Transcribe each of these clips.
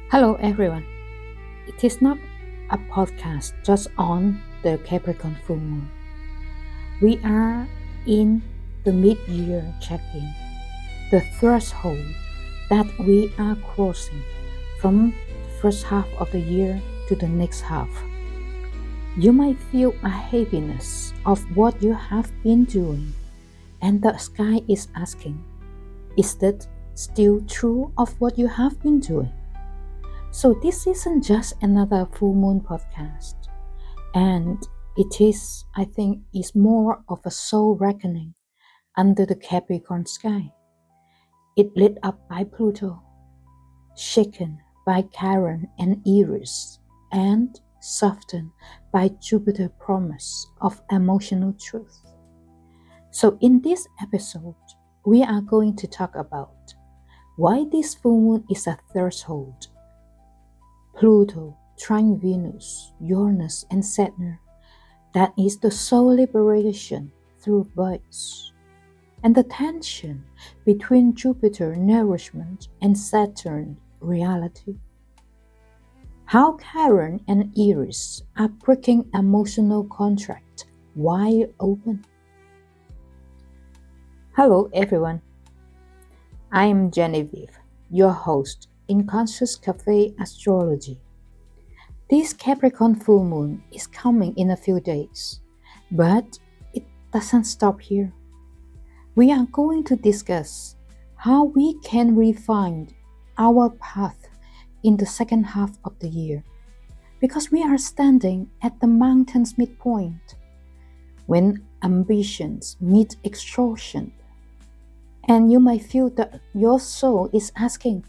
Hello, everyone. It is not a podcast just on the Capricorn full moon. We are in the mid-year check-in, the threshold that we are crossing from the first half of the year to the next half. You might feel a heaviness of what you have been doing, and the sky is asking, is that still true of what you have been doing? So this isn't just another full moon podcast, and it is, I think, is more of a soul reckoning under the Capricorn sky. It lit up by Pluto, shaken by Chiron and Eris, and softened by Jupiter's promise of emotional truth. So in this episode, we are going to talk about why this full moon is a threshold. Pluto, trine Venus, Uranus, and Sedna. That is the soul liberation through voice. And the tension between Jupiter, nourishment, and Saturn, reality. How Chiron and Eris are breaking emotional contract wide open. Hello, everyone. I am Genevieve, your host in Conscious Cafe Astrology. This Capricorn full moon is coming in a few days, but it doesn't stop here. We are going to discuss how we can refine our path in the second half of the year, because we are standing at the mountain's midpoint when ambitions meet exhaustion. And you might feel that your soul is asking,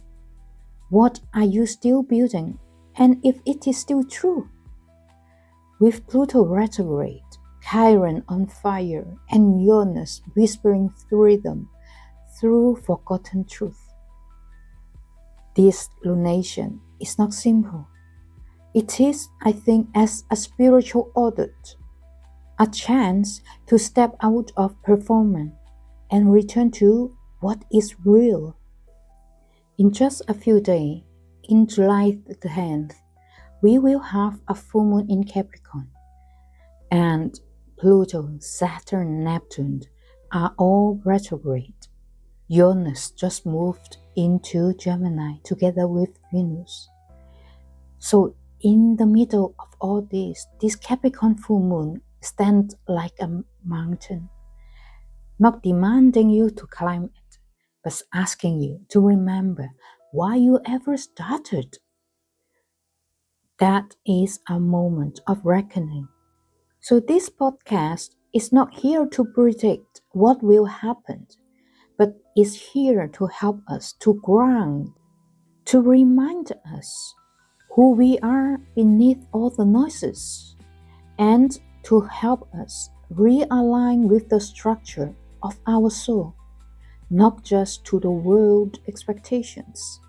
what are you still building? And if it is still true? With Pluto retrograde, Chiron on fire, and Uranus whispering freedom through forgotten truth. This lunation is not simple. It is, I think, as a spiritual audit, a chance to step out of performance and return to what is real. In just a few days, in July the 10th, we will have a full moon in Capricorn, and Pluto, Saturn, Neptune are all retrograde. Uranus just moved into Gemini together with Venus. So in the middle of all this Capricorn full moon stands like a mountain, not demanding you to climb it, but asking you to remember why you ever started. That is a moment of reckoning. So this podcast is not here to predict what will happen, but is here to help us to ground, to remind us who we are beneath all the noises, and to help us realign with the structure of our soul, not just to the world expectations.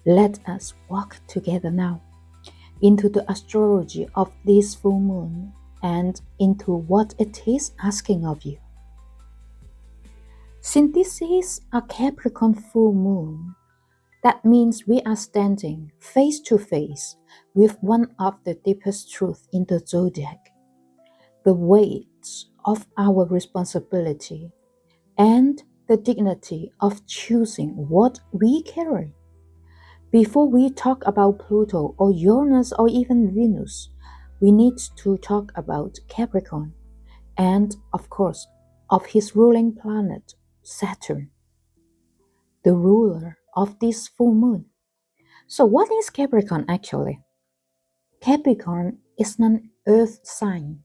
Let us walk together now into the astrology of this full moon and into what it is asking of you. Since this is a Capricorn full moon, that means we are standing face to face with one of the deepest truths in the zodiac, the weight of our responsibility and the dignity of choosing what we carry. Before we talk about Pluto or Uranus or even Venus, we need to talk about Capricorn and, of course, of his ruling planet, Saturn, the ruler of this full moon. So what is Capricorn actually? Capricorn is an earth sign,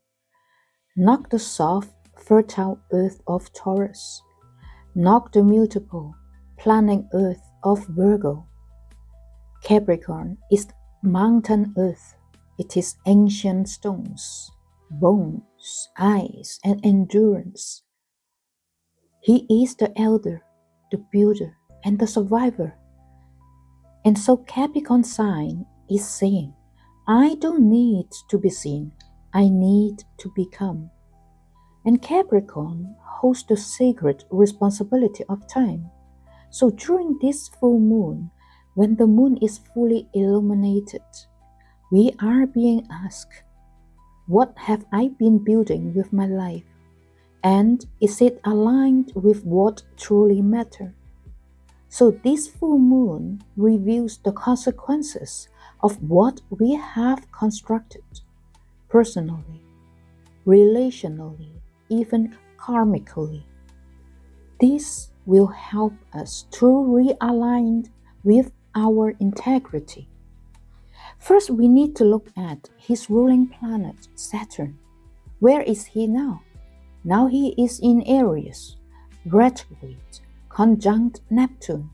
not the soft, fertile earth of Taurus, not the mutable, planning earth of Virgo. Capricorn is mountain earth. It is ancient stones, bones, ice, and endurance. He is the elder, the builder, and the survivor. And so Capricorn sign is saying, I don't need to be seen, I need to become. And Capricorn holds the sacred responsibility of time. So during this full moon, when the moon is fully illuminated, we are being asked, what have I been building with my life? And is it aligned with what truly matters? So this full moon reveals the consequences of what we have constructed personally, relationally, even karmically. This will help us to realign with our integrity. First, we need to look at his ruling planet, Saturn. Where is he now? Now he is in Aries, retrograde, conjunct Neptune.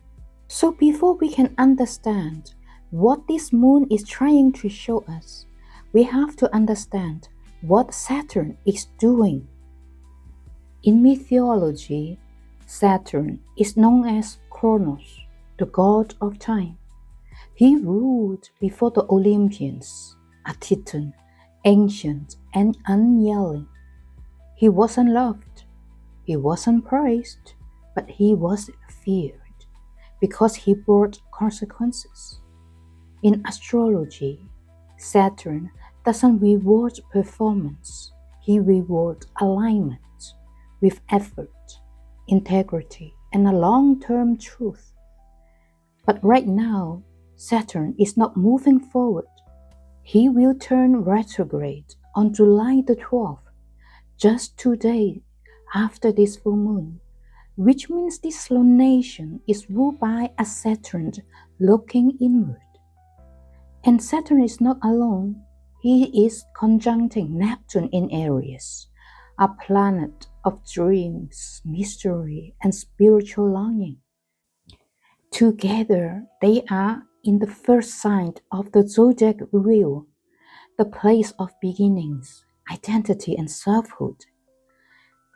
So before we can understand what this moon is trying to show us, we have to understand what Saturn is doing. In mythology, Saturn is known as Kronos, the god of time. He ruled before the Olympians, a titan, ancient and unyielding. He wasn't loved, he wasn't praised, but he was feared because he brought consequences. In astrology, Saturn doesn't reward performance, he rewards alignment with effort, integrity, and a long-term truth. But right now, Saturn is not moving forward. He will turn retrograde on July the 12th, just 2 days after this full moon, which means this lunation is ruled by a Saturn looking inward. And Saturn is not alone. He is conjuncting Neptune in Aries, a planet of dreams, mystery, and spiritual longing. Together, they are in the first sign of the zodiac wheel, the place of beginnings, identity, and selfhood.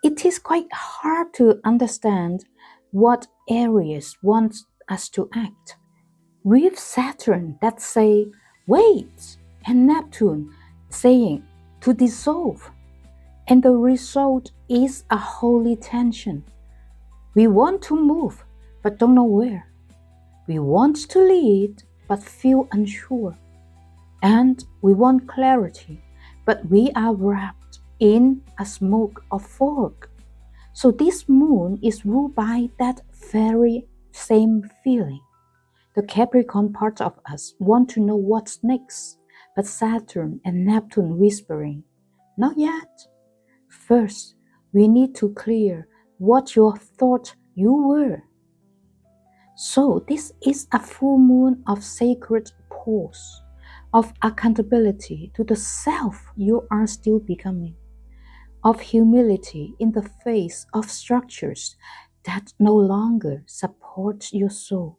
It is quite hard to understand what Aries wants us to act. With Saturn that say, wait, and Neptune saying to dissolve. And the result is a holy tension. We want to move, but don't know where. We want to lead, but feel unsure. And we want clarity, but we are wrapped in a smoke of fog. So this moon is ruled by that very same feeling. The Capricorn part of us want to know what's next, but Saturn and Neptune whispering, not yet. First, we need to clear what you thought you were. So this is a full moon of sacred pause, of accountability to the self you are still becoming, of humility in the face of structures that no longer support your soul.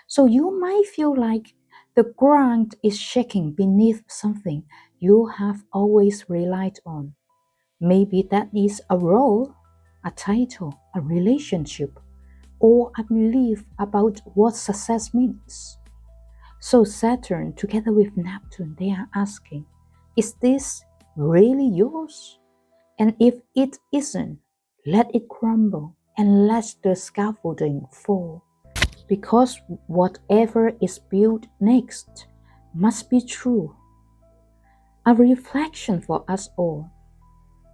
So you might feel like the ground is shaking beneath something you have always relied on. Maybe that is a role, a title, a relationship, or a belief about what success means. So Saturn, together with Neptune, they are asking, is this really yours? And if it isn't, let it crumble and let the scaffolding fall. Because whatever is built next must be true. A reflection for us all.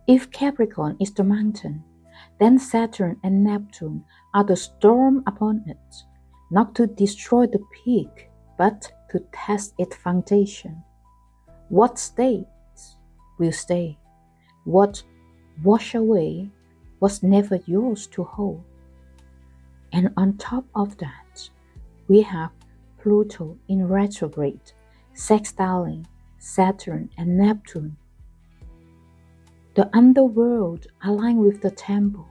If Capricorn is the mountain, then Saturn and Neptune are the storm upon it, not to destroy the peak, but to test its foundation. What stays will stay. What washed away was never yours to hold. And on top of that, we have Pluto in retrograde, sextiling Saturn and Neptune. The underworld aligned with the temple,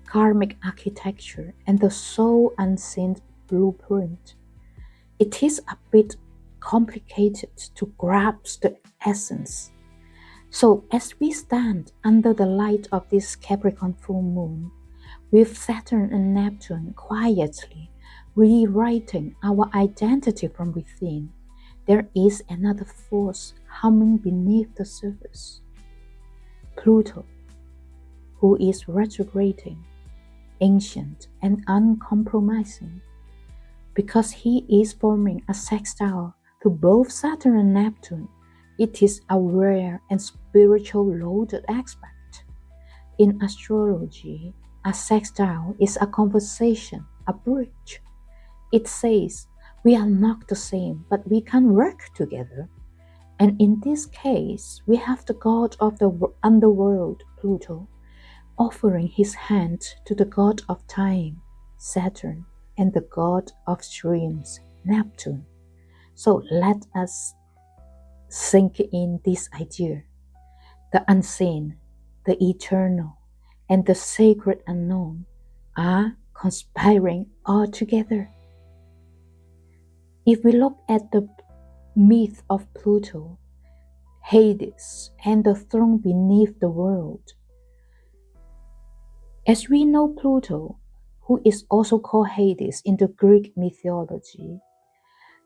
karmic architecture, and the soul unseen blueprint. It is a bit complicated to grasp the essence. So as we stand under the light of this Capricorn full moon, with Saturn and Neptune quietly rewriting our identity from within, there is another force humming beneath the surface. Pluto, who is retrograding, ancient and uncompromising. because he is forming a sextile to both Saturn and Neptune. It is a rare and spiritual loaded aspect. In astrology, a sextile is a conversation, a bridge. It says, we are not the same, but we can work together. And in this case, we have the god of the underworld, Pluto, offering his hand to the god of time, Saturn, and the god of streams, Neptune. So let us sink in this idea. The unseen, the eternal, and the sacred unknown are conspiring all together. If we look at the myth of Pluto, Hades, and the throne beneath the world, as we know Pluto, who is also called Hades in the Greek mythology,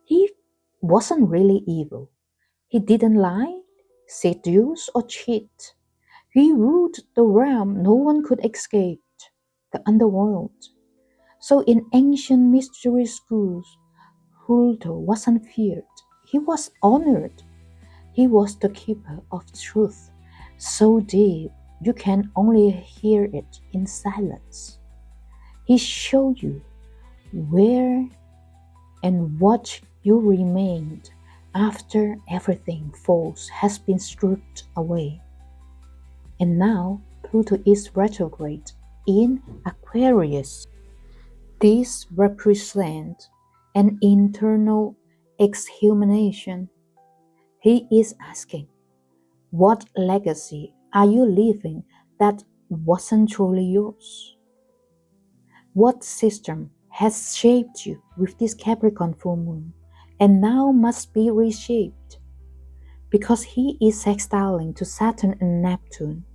he wasn't really evil. He didn't lie, seduce, or cheat. He ruled the realm no one could escape, the underworld. So in ancient mystery schools, Pluto wasn't feared. He was honored. He was the keeper of truth, so deep you can only hear it in silence. He showed you where and what you remained after everything false has been stripped away. And now Pluto is retrograde in Aquarius. This represents an internal exhumation. He is asking, what legacy are you leaving that wasn't truly yours? What system has shaped you with this Capricorn full moon and now must be reshaped? Because he is sextiling to Saturn and Neptune,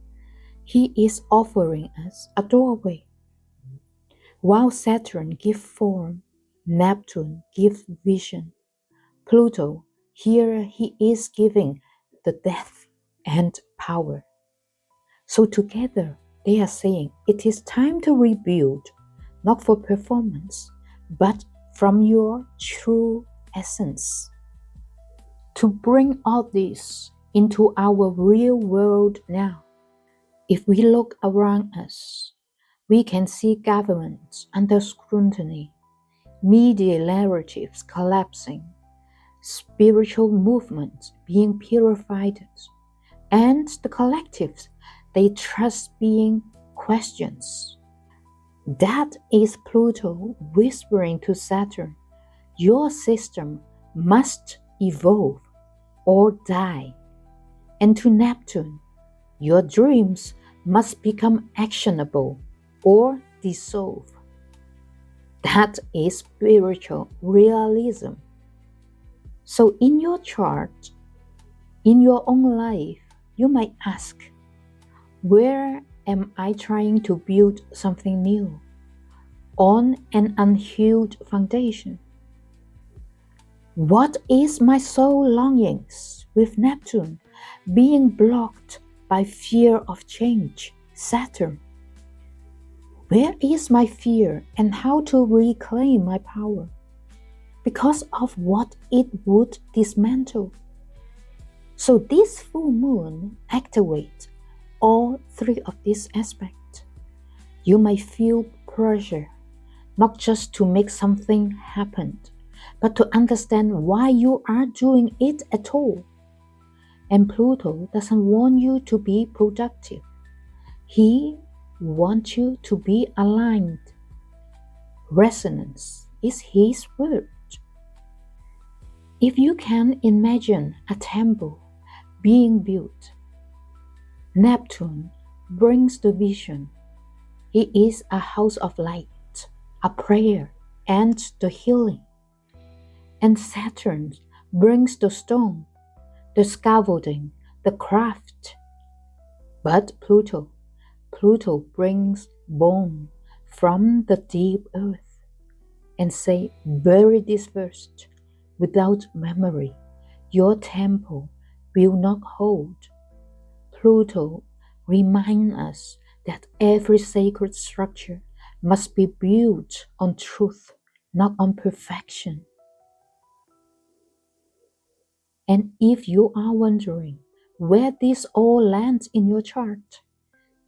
he is offering us a doorway. While Saturn gives form, Neptune gives vision. Pluto, here he is giving the depth and power. So together they are saying it is time to rebuild, not for performance, but from your true essence. To bring all this into our real world now, if we look around us, we can see governments under scrutiny, media narratives collapsing, spiritual movements being purified, and the collectives they trust being questioned. That is Pluto whispering to Saturn, your system must evolve or die. And to Neptune, your dreams must become actionable or dissolve. That is spiritual realism. So in your chart, in your own life, you might ask, where am I trying to build something new on an unhealed foundation? What is my soul longings with Neptune being blocked by fear of change, Saturn? Where is my fear and how to reclaim my power? Because of what it would dismantle. So this full moon activates all three of these aspects. You might feel pressure, not just to make something happen, but to understand why you are doing it at all. And Pluto doesn't want you to be productive. He wants you to be aligned. Resonance is his word. If you can imagine a temple being built, Neptune brings the vision. He is a house of light, a prayer, and the healing. And Saturn brings the stone, the scaffolding, the craft. But Pluto brings bone from the deep earth and say, bury this first. Without memory, your temple will not hold. Pluto reminds us that every sacred structure must be built on truth, not on perfection. And if you are wondering where this all lands in your chart,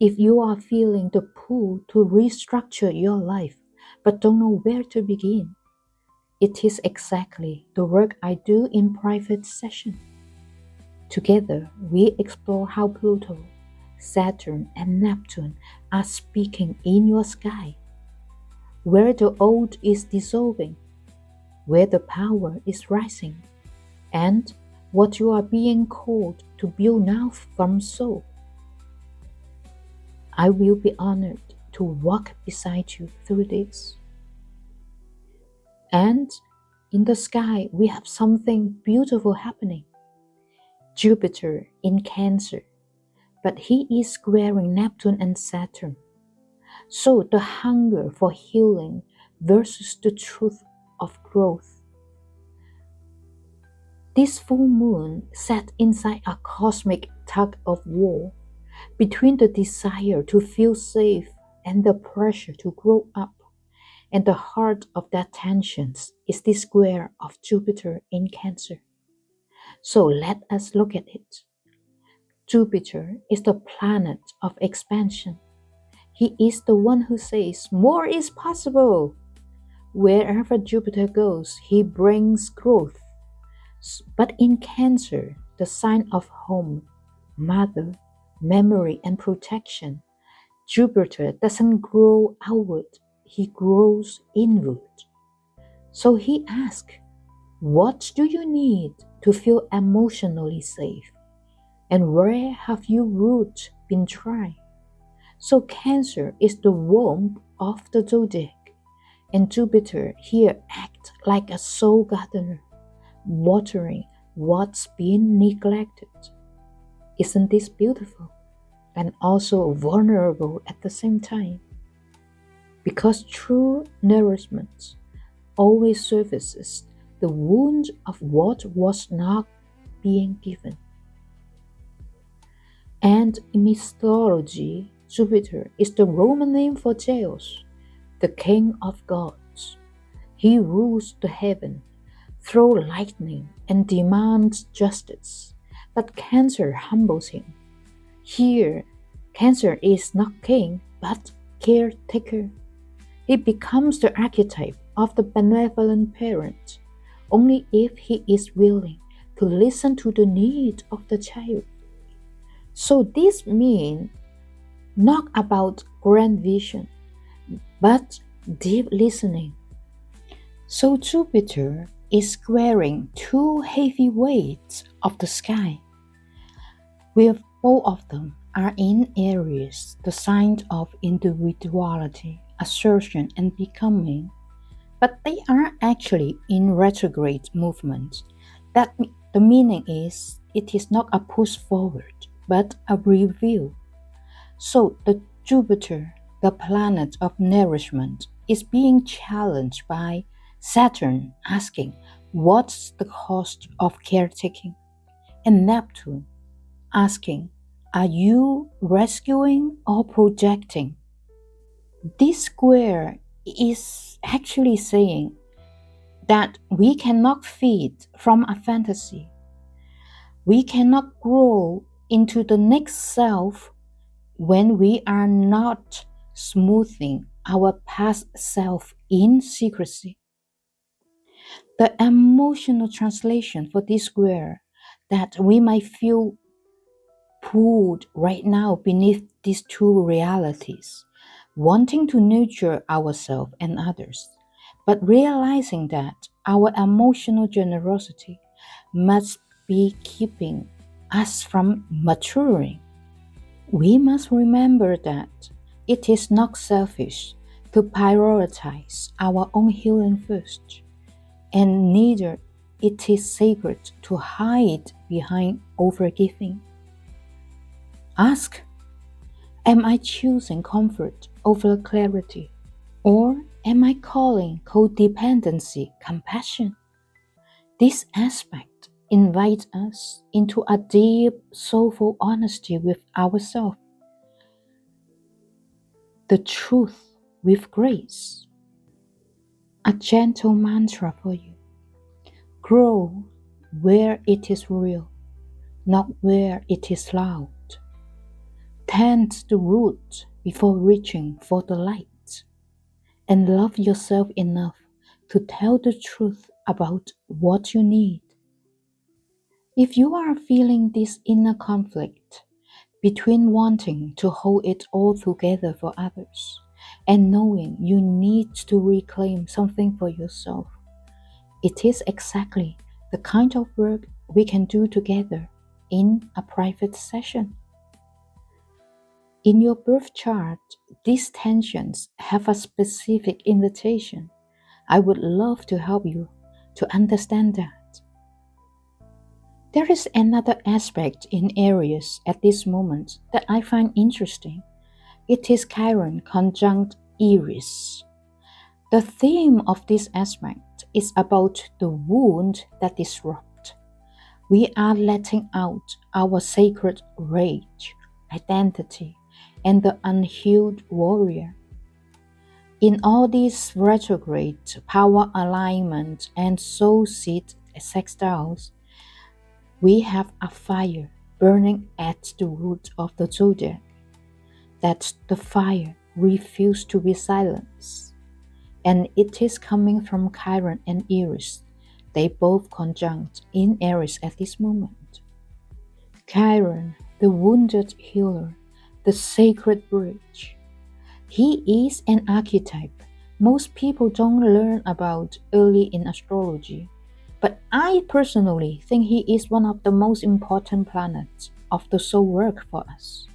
if you are feeling the pull to restructure your life but don't know where to begin, it is exactly the work I do in private session. Together, we explore how Pluto, Saturn, and Neptune are speaking in your sky, where the old is dissolving, where the power is rising, and what you are being called to build now from soul. I will be honored to walk beside you through this. And in the sky, we have something beautiful happening. Jupiter in Cancer, but he is squaring Neptune and Saturn. So the hunger for healing versus the truth of growth. This full moon sat inside a cosmic tug of war between the desire to feel safe and the pressure to grow up. And the heart of that tension is the square of Jupiter in Cancer. So let us look at it. Jupiter is the planet of expansion. He is the one who says, more is possible. Wherever Jupiter goes, he brings growth. But in Cancer, the sign of home, mother, memory, and protection, Jupiter doesn't grow outward, he grows inward. So he asks, what do you need to feel emotionally safe? And where have your roots been dry? So Cancer is the womb of the zodiac, and Jupiter here acts like a soul gardener, watering what's been neglected. Isn't this beautiful? And also vulnerable at the same time. Because true nourishment always surfaces the wound of what was not being given. And in mythology, Jupiter is the Roman name for Zeus, the king of gods. He rules the heaven, throws lightning, and demands justice. But Cancer humbles him. Here, Cancer is not king, but caretaker. He becomes the archetype of the benevolent parent, only if he is willing to listen to the need of the child. So this means not about grand vision, but deep listening. So Jupiter is squaring two heavy weights of the sky, with both of them are in Eris, the sign of individuality, assertion, and becoming. But they are actually in retrograde movement. That the meaning is it is not a push forward, but a review. So the Jupiter, the planet of nourishment, is being challenged by Saturn asking, what's the cost of caretaking? And Neptune asking, are you rescuing or projecting? This square is actually saying that we cannot feed from a fantasy. We cannot grow into the next self when we are not smoothing our past self in secrecy. The emotional translation for this square that we might feel pulled right now beneath these two realities, wanting to nurture ourselves and others, but realizing that our emotional generosity must be keeping us from maturing. We must remember that it is not selfish to prioritize our own healing first, and neither it is sacred to hide behind overgiving. Ask, am I choosing comfort over clarity? Or am I calling codependency compassion? This aspect invites us into a deep, soulful honesty with ourselves, the truth with grace. A gentle mantra for you. Grow where it is real, not where it is loud. Tend the root before reaching for the light. And love yourself enough to tell the truth about what you need. If you are feeling this inner conflict between wanting to hold it all together for others and knowing you need to reclaim something for yourself, it is exactly the kind of work we can do together in a private session. In your birth chart, these tensions have a specific invitation. I would love to help you to understand that. There is another aspect in Aries at this moment that I find interesting. It is Chiron conjunct Eris. The theme of this aspect is about the wound that disrupts. We are letting out our sacred rage, identity, and the unhealed warrior. In all these retrograde power alignment and soul seed sextiles, we have a fire burning at the root of the zodiac. That the fire refused to be silenced, and it is coming from Chiron and Eris. They both conjunct in Aries at this moment. Chiron, the wounded healer, the sacred bridge. He is an archetype most people don't learn about early in astrology, but I personally think he is one of the most important planets of the soul work for us.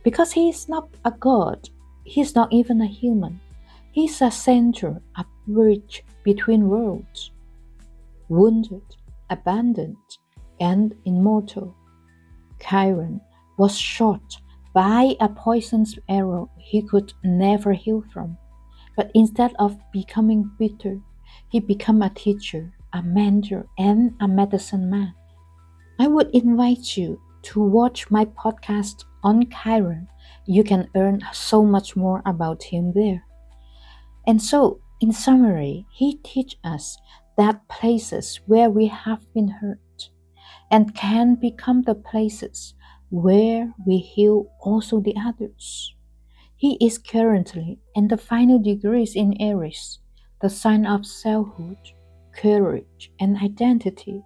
Because he is not a god, he is not even a human. He is a center, a bridge between worlds, wounded, abandoned, and immortal. Chiron was shot by a poisonous arrow he could never heal from. But instead of becoming bitter, he became a teacher, a mentor, and a medicine man. I would invite you to watch my podcast on Chiron. You can learn so much more about him there. And so, in summary, he teaches us that places where we have been hurt and can become the places where we heal also the others. He is currently in the final degrees in Aries, the sign of selfhood, courage, and identity.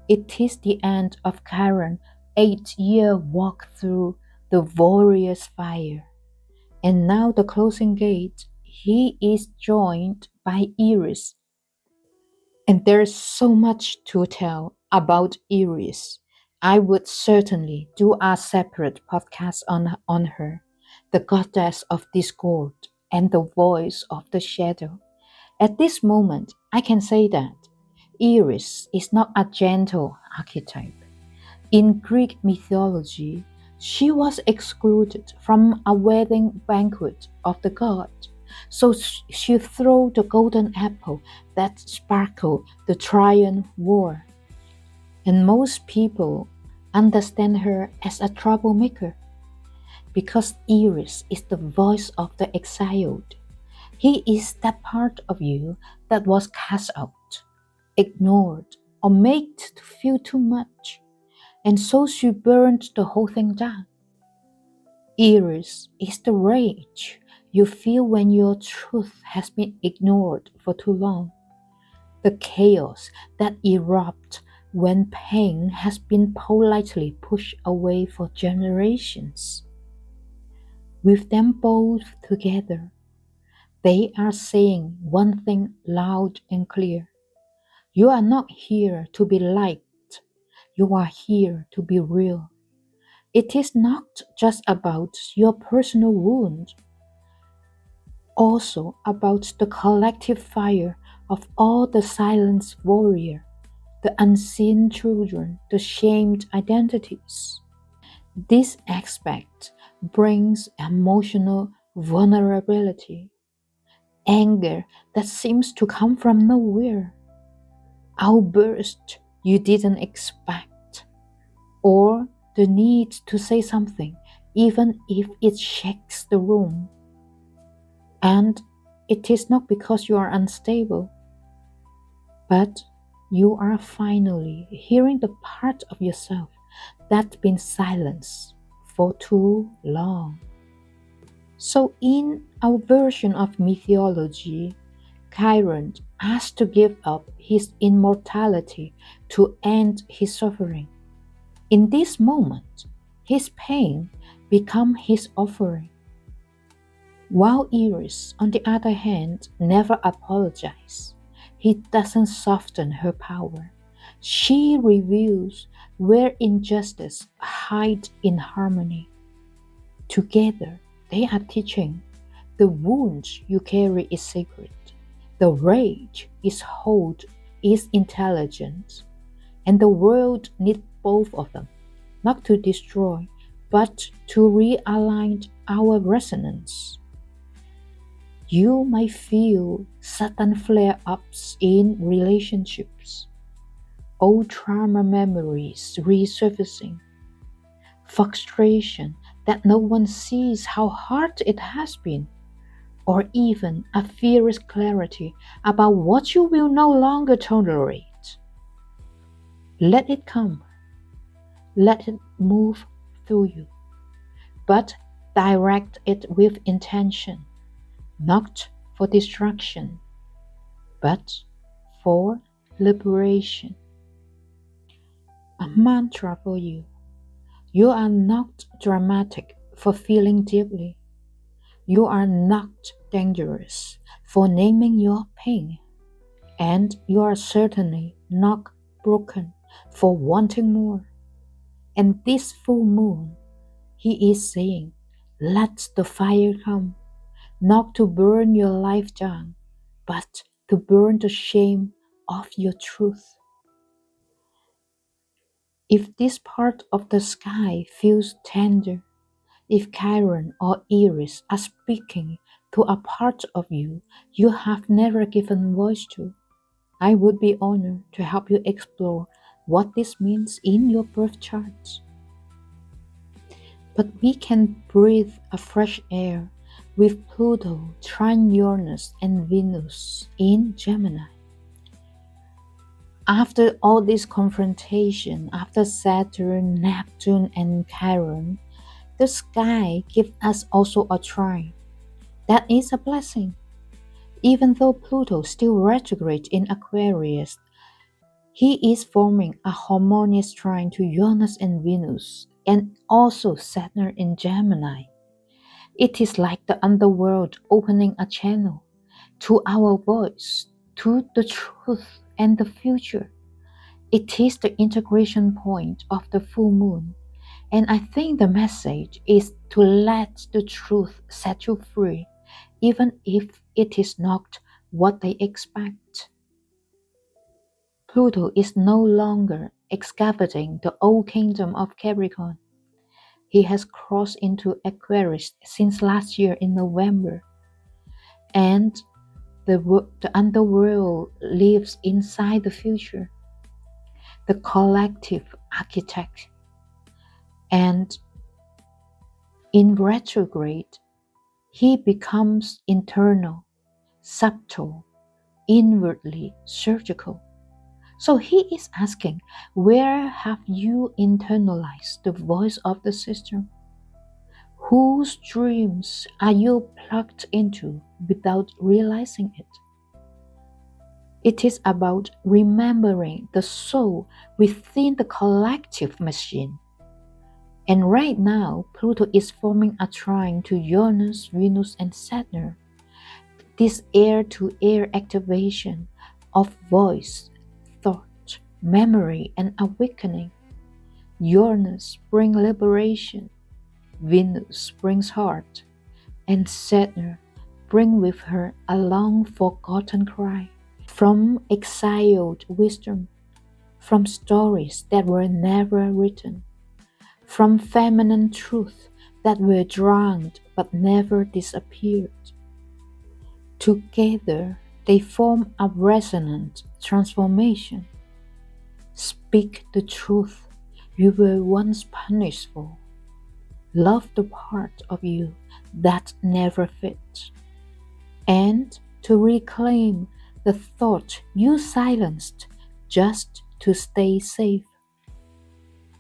It is the end of Chiron's 8-year walk through the warrior's fire. And now the closing gate, he is joined by Eris. And there's so much to tell about Eris. I would certainly do a separate podcast on her, the goddess of discord and the voice of the shadow. At this moment, I can say that Eris is not a gentle archetype. In Greek mythology, she was excluded from a wedding banquet of the god. So she threw the golden apple that sparkled the Trojan War. And most people understand her as a troublemaker because Eris is the voice of the exiled. He is that part of you that was cast out, ignored, or made to feel too much. And so she burned the whole thing down. Eris is the rage you feel when your truth has been ignored for too long. The chaos that erupts when pain has been politely pushed away for generations. With them both together, they are saying one thing loud and clear. You are not here to be liked. You are here to be real. It is not just about your personal wound, also about the collective fire of all the silenced warrior, the unseen children, the shamed identities. This aspect brings emotional vulnerability, anger that seems to come from nowhere, outburst you didn't expect, or the need to say something even if it shakes the room. And it is not because you are unstable, but you are finally hearing the part of yourself that's been silenced for too long. So in our version of mythology, Chiron asked to give up his immortality to end his suffering. In this moment, his pain becomes his offering. While Eris, on the other hand, never apologizes. He doesn't soften her power. She reveals where injustice hides in harmony. Together, they are teaching the wound you carry is sacred. The rage is intelligent, and the world needs both of them, not to destroy, but to realign our resonance. You might feel sudden flare-ups in relationships, old trauma memories resurfacing, frustration that no one sees how hard it has been, or even a fierce clarity about what you will no longer tolerate. Let it come, let it move through you, but direct it with intention, not for destruction, but for liberation. A mantra for you. You are not dramatic for feeling deeply. You are not dangerous for naming your pain. And you are certainly not broken for wanting more. And this full moon, he is saying, let the fire come, not to burn your life down, but to burn the shame of your truth. If this part of the sky feels tender, if Chiron or Eris are speaking to a part of you you have never given voice to, I would be honored to help you explore what this means in your birth chart. But we can breathe a fresh air with Pluto, trine Uranus, and Venus in Gemini. After all this confrontation, after Saturn, Neptune, and Chiron, the sky gives us also a trine. That is a blessing. Even though Pluto still retrogrades in Aquarius, he is forming a harmonious trine to Uranus and Venus, and also Saturn in Gemini. It is like the underworld opening a channel to our voice, to the truth and the future. It is the integration point of the full moon, and I think the message is to let the truth set you free, even if it is not what they expect. Pluto is no longer excavating the old kingdom of Capricorn. He has crossed into Aquarius since last year in November, and the underworld lives inside the future, the collective architect. And in retrograde, he becomes internal, subtle, inwardly surgical. So he is asking, where have you internalized the voice of the system? Whose dreams are you plugged into without realizing it? It is about remembering the soul within the collective machine. And right now, Pluto is forming a trine to Uranus, Venus, and Saturn. This air-to-air activation of voice, thought, memory, and awakening. Uranus brings liberation, Venus brings heart, and Saturn brings with her a long-forgotten cry from exiled wisdom, from stories that were never written, from feminine truth that were drowned but never disappeared. Together, they form a resonant transformation. Speak the truth you were once punished for. Love the part of you that never fit. and to reclaim the thought you silenced just to stay safe.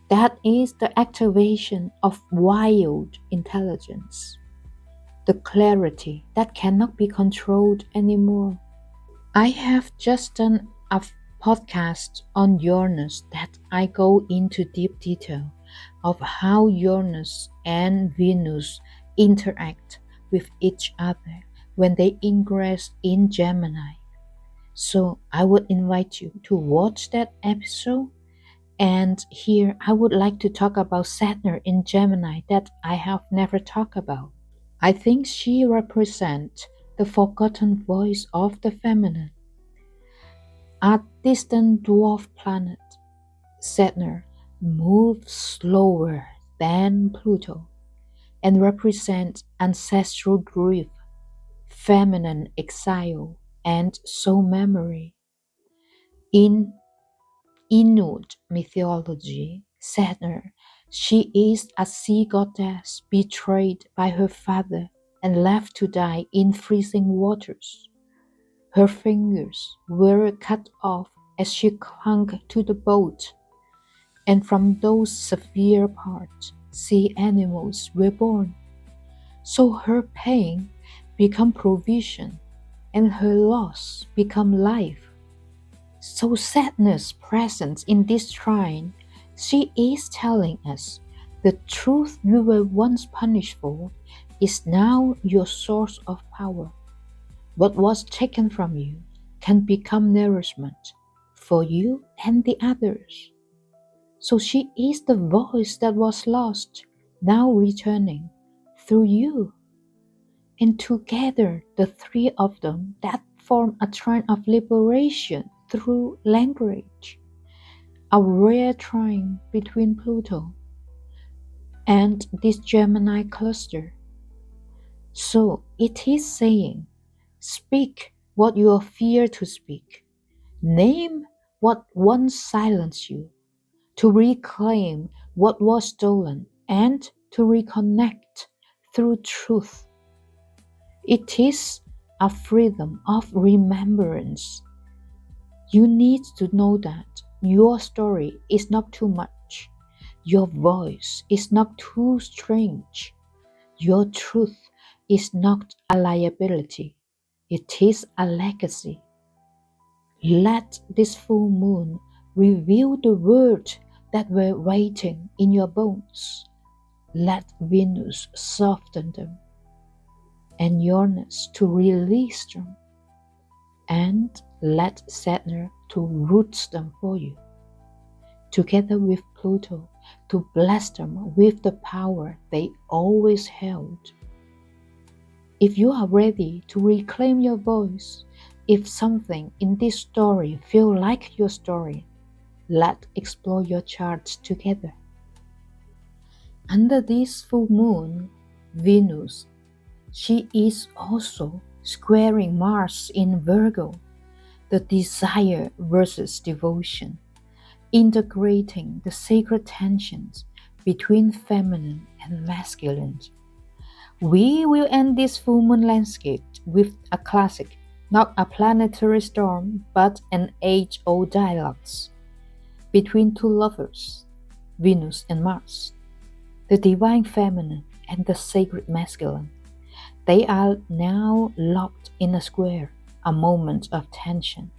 That is the activation of wild intelligence, the clarity that cannot be controlled anymore. I have just done a podcast on Uranus that I go into deep detail of how Uranus and Venus interact with each other when they ingress in Gemini. So I would invite you to watch that episode. And here I would like to talk about Saturn in Gemini that I have never talked about. I think she represents the forgotten voice of the feminine. A distant dwarf planet, Saturn moves slower than Pluto and represents ancestral grief, feminine exile, and soul memory. In Inuit mythology, Saturn, she is a sea goddess betrayed by her father and left to die in freezing waters. Her fingers were cut off as she clung to the boat, and from those severe parts, sea animals were born. So her pain became provision, and her loss became life. So sadness present in this trine, she is telling us the truth you were once punished for is now your source of power. What was taken from you can become nourishment for you and the others. So she is the voice that was lost, now returning through you. And together, the three of them that form a trine of liberation through language, a rare trine between Pluto and this Gemini cluster. So it is saying, speak what you fear to speak. Name what once silenced you, to reclaim what was stolen, and to reconnect through truth. It is a freedom of remembrance. You need to know that your story is not too much. Your voice is not too strange. Your truth is not a liability. It is a legacy. Let this full moon reveal the words that were waiting in your bones. Let Venus soften them, and Uranus to release them, and let Saturn to root them for you, together with Pluto to bless them with the power they always held. If you are ready to reclaim your voice, if something in this story feels like your story, let's explore your charts together. Under this full moon, Venus, she is also squaring Mars in Virgo, the desire versus devotion, integrating the sacred tensions between feminine and masculine. We will end this full moon landscape with a classic, not a planetary storm, but an age-old dialogue between two lovers, Venus and Mars, the divine feminine and the sacred masculine. They are now locked in a square, a moment of tension.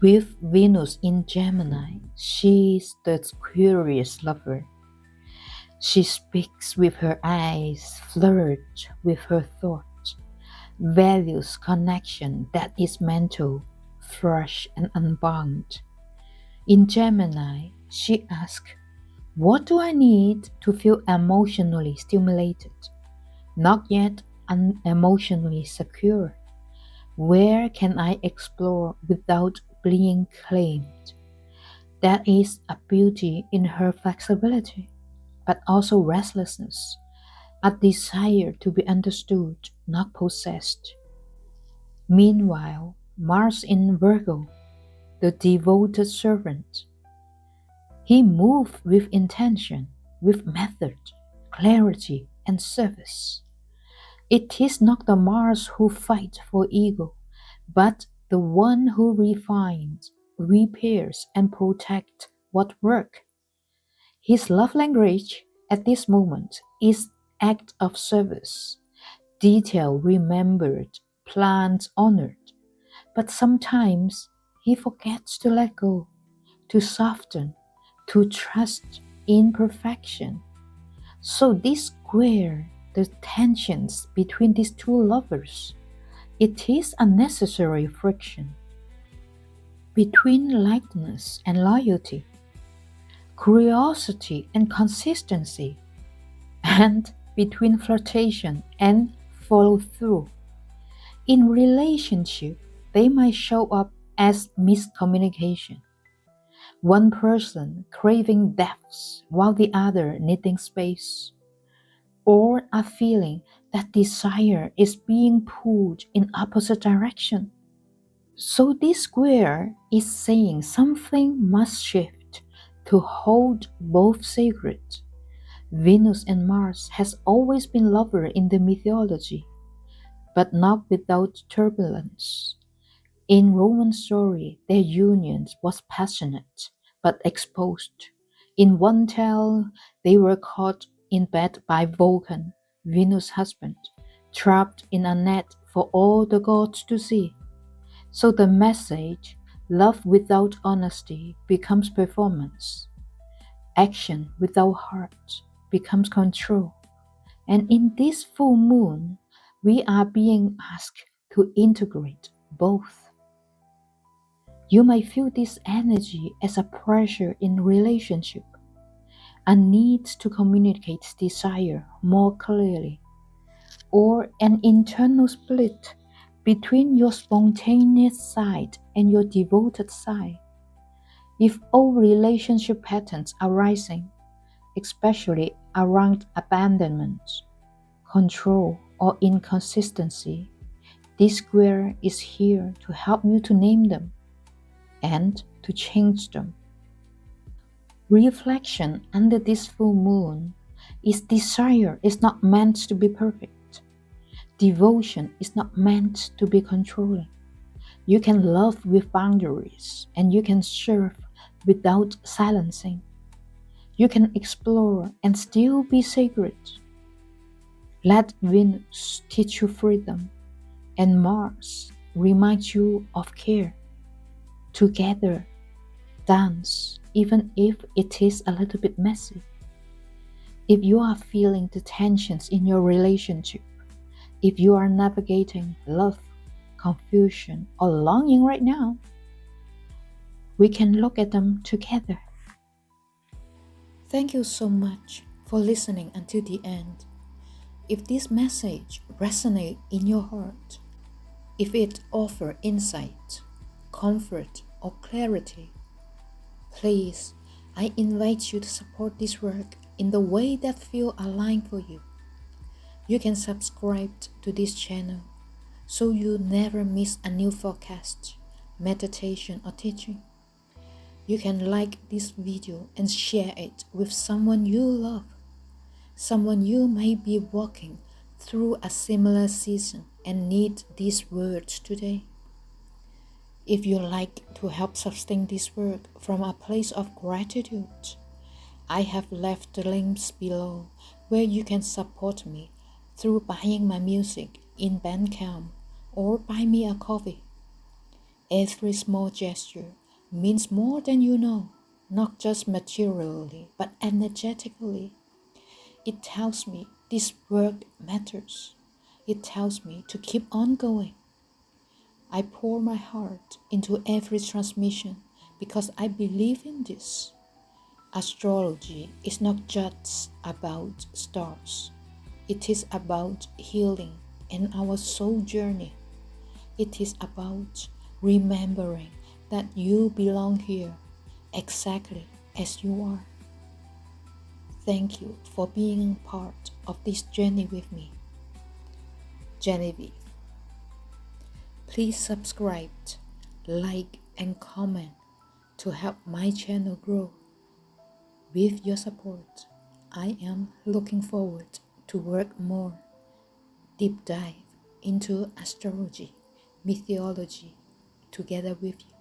With Venus in Gemini, she is the curious lover. She speaks with her eyes, flirts with her thoughts, values connection that is mental, fresh and unbound. In Gemini, she asks, what do I need to feel emotionally stimulated, not yet emotionally secure? Where can I explore without being claimed? That is a beauty in her flexibility, but also restlessness, a desire to be understood, not possessed. Meanwhile, Mars in Virgo, the devoted servant, he moved with intention, with method, clarity, and service. It is not the Mars who fights for ego, but the one who refines, repairs, and protects what works. His love language at this moment is act of service, detail remembered, plans honored. But sometimes he forgets to let go, to soften, to trust imperfection. So this square, the tensions between these two lovers, it is a necessary friction between likeness and loyalty, curiosity and consistency, and between flirtation and follow through. In relationship, they might show up as miscommunication. One person craving depths while the other needing space, or a feeling that desire is being pulled in opposite direction. So this square is saying something must shift to hold both sacred. Venus and Mars has always been lover in the mythology, but not without turbulence. In Roman story, their union was passionate, but exposed. In one tale, they were caught in bed by Vulcan, Venus' husband, trapped in a net for all the gods to see. So the message, love without honesty, becomes performance. Action without heart becomes control. And in this full moon, we are being asked to integrate both. You might feel this energy as a pressure in relationship, a need to communicate desire more clearly, or an internal split between your spontaneous side and your devoted side. If old relationship patterns are rising, especially around abandonment, control, or inconsistency, this square is here to help you to name them and to change them. Reflection under this full moon is desire is not meant to be perfect. Devotion is not meant to be controlling. You can love with boundaries and you can serve without silencing. You can explore and still be sacred. Let Venus teach you freedom and Mars remind you of care. Together, dance, even if it is a little bit messy. If you are feeling the tensions in your relationship, if you are navigating love, confusion, or longing right now, we can look at them together. Thank you so much for listening until the end. If this message resonates in your heart, if it offers insight, comfort, or clarity, please, I invite you to support this work in the way that feels aligned for you. You can subscribe to this channel so you never miss a new forecast, meditation, or teaching. You can like this video and share it with someone you love, someone you may be walking through a similar season and need these words today. If you like to help sustain this work from a place of gratitude, I have left the links below where you can support me through buying my music in Bandcamp or buy me a coffee. Every small gesture means more than you know, not just materially, but energetically. It tells me this work matters. It tells me to keep on going. I pour my heart into every transmission because I believe in this. Astrology is not just about stars. It is about healing and our soul journey. It is about remembering that you belong here exactly as you are. Thank you for being part of this journey with me. Genevieve. Please subscribe, like, and comment to help my channel grow. With your support, I am looking forward to work more. deep dive into astrology, mythology together with you.